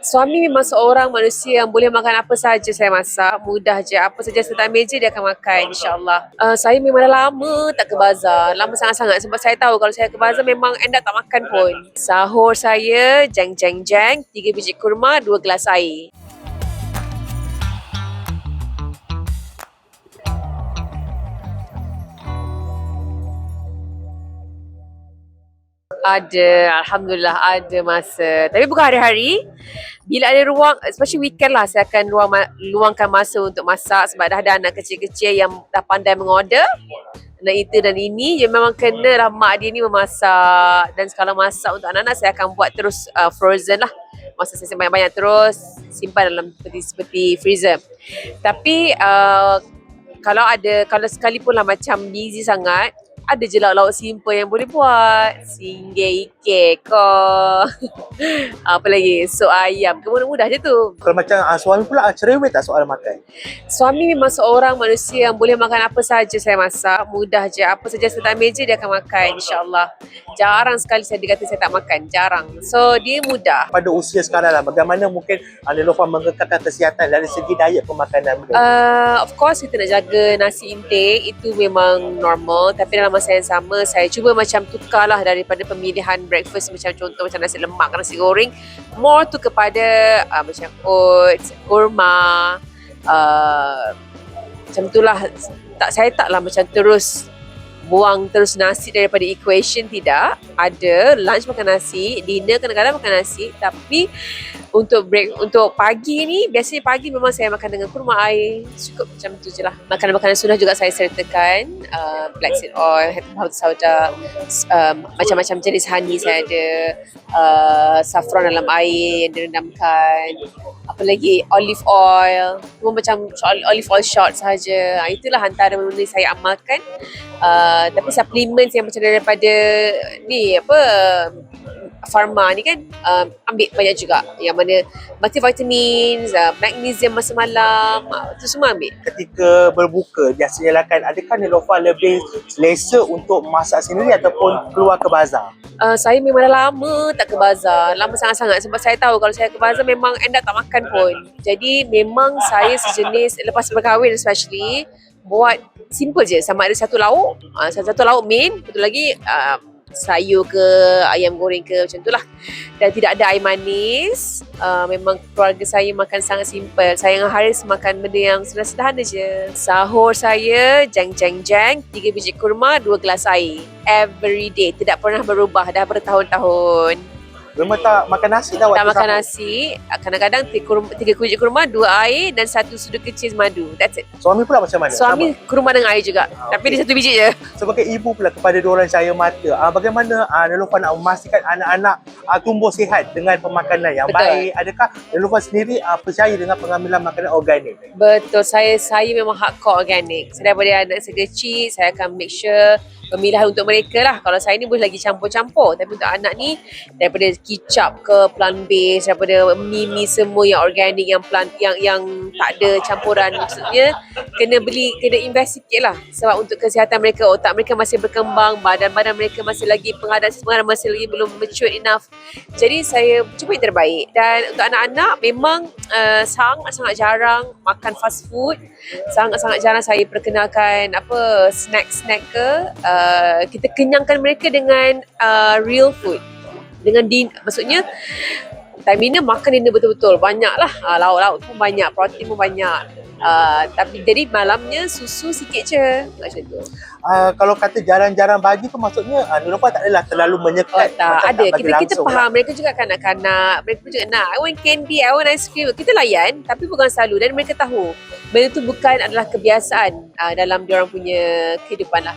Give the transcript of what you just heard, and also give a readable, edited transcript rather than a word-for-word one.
Suami memang seorang manusia yang boleh makan apa saja saya masak. Mudah je. Apa saja serta meja dia akan makan, insyaAllah. Saya memang dah lama tak ke bazar. Lama sangat-sangat sebab saya tahu kalau saya ke bazar memang end up tak makan pun. Sahur saya, jeng jeng jeng, 3 biji kurma, 2 gelas air. Ada, Alhamdulillah ada masa. Tapi bukan hari-hari. Bila ada ruang, especially weekend lah, saya akan luangkan masa untuk masak sebab dah ada anak kecil-kecil yang dah pandai mengorder. Dan itu dan ini, dia memang kena lah mak dia ni memasak. Dan kalau masak untuk anak-anak, saya akan buat terus frozen lah. Masa saya banyak-banyak terus simpan dalam seperti freezer. Tapi kalau sekalipun lah macam busy sangat, ada je lauk-lauk simple yang boleh buat. Singgih ikan ke. Apa lagi? Sup ayam ke, mudah-mudah je tu. Kalau macam suami pula cerewet tak soal makan? Suami memang seorang manusia yang boleh makan apa saja saya masak. Mudah je. Apa saja serta meja dia akan makan, insyaAllah. Jarang sekali saya dikata saya tak makan. Jarang. So, dia mudah. Pada usia sekarang lah, bagaimana mungkin Neelofa mengekalkan kesihatan dari segi diet pemakanan? Of course, kita nak jaga nasi intake. Itu memang normal. Tapi dalam masa yang sama, saya cuba macam tukarlah daripada pemilihan breakfast macam contoh macam nasi lemak, nasi goreng, more tu kepada macam oats, kurma, macam itulah. Saya taklah macam terus buang terus nasi daripada equation, tidak. Ada lunch makan nasi, dinner kadang-kadang makan nasi, tapi untuk pagi ni, biasanya pagi memang saya makan dengan kurma air. Cukup macam tu je lah. Makanan-makanan sunnah juga saya sertakan. Black seed oil, habatus sauda, macam-macam jenis honey saya ada. Saffron dalam air yang direndamkan. Apa lagi? Olive oil. Semua macam olive oil shot sahaja. Itulah antara benda saya amalkan. Tapi supplements yang macam daripada ni Pharma ni kan ambil banyak juga, yang mana multivitamins, magnesium masa malam, tu semua ambil. Ketika berbuka biasanya lah kan, adakah Neelofa lebih selesa untuk masak sendiri ataupun keluar ke bazar? Saya memang dah lama tak ke bazar. Lama sangat-sangat sebab saya tahu kalau saya ke bazar memang end up tak makan pun. Jadi memang saya sejenis lepas berkahwin especially buat simple je, sama ada satu lauk main, betul lagi sayur ke, ayam goreng ke, macam tu lah. Dan tidak ada air manis. Memang keluarga saya makan sangat simple. Saya dengan Haris makan benda yang sederhana je. Sahur saya, jeng jeng jeng, 3 biji kurma, 2 gelas air. Every day. Tidak pernah berubah dah bertahun-tahun. Memang tak makan nasi dah waktu Tak makan sahur? nasi. Kadang-kadang 3 biji kurma, 2 air dan 1 sudu kecil madu. That's it. Suami pula macam mana? Suami kurma dengan air juga. Tapi dia 1 biji je. Sebagai ibu pula kepada diorang cahaya mata, bagaimana Neelofa nak memastikan anak-anak tumbuh sihat dengan pemakanan yang Betul. baik? Adakah Neelofa sendiri percaya dengan pengambilan makanan organik? Betul, saya memang hardcore organik. Daripada anak saya kecil, saya akan make sure pemilihan untuk mereka lah. Kalau saya ni boleh lagi campur-campur, tapi untuk anak ni daripada kicap ke plant based, daripada mie semua yang organik, yang plant yang tak ada campuran. Maksudnya kena invest sikit lah, sebab untuk kesihatan mereka, otak mereka masih berkembang, badan mereka masih lagi penghadapan masih lagi belum mature enough. Jadi saya cuba yang terbaik. Dan untuk anak-anak memang sangat-sangat jarang makan fast food. Sangat-sangat jarang saya perkenalkan snack-snack ke. Kita kenyangkan mereka dengan real food. Dengan maksudnya time dinner makan dinner betul-betul. Banyaklah lauk-lauk pun banyak, protein pun banyak. Tapi jadi malamnya susu sikit je macam tu. Kalau kata jarang-jarang bagi tu maksudnya Neelofa tak adalah terlalu menyekat. Tak ada. Kita faham. Lah. Mereka juga kanak-kanak. Mereka juga nak, I want candy, I want ice cream. Kita layan, tapi bukan selalu. Dan mereka tahu benda tu bukan adalah kebiasaan dalam diorang punya kehidupan lah.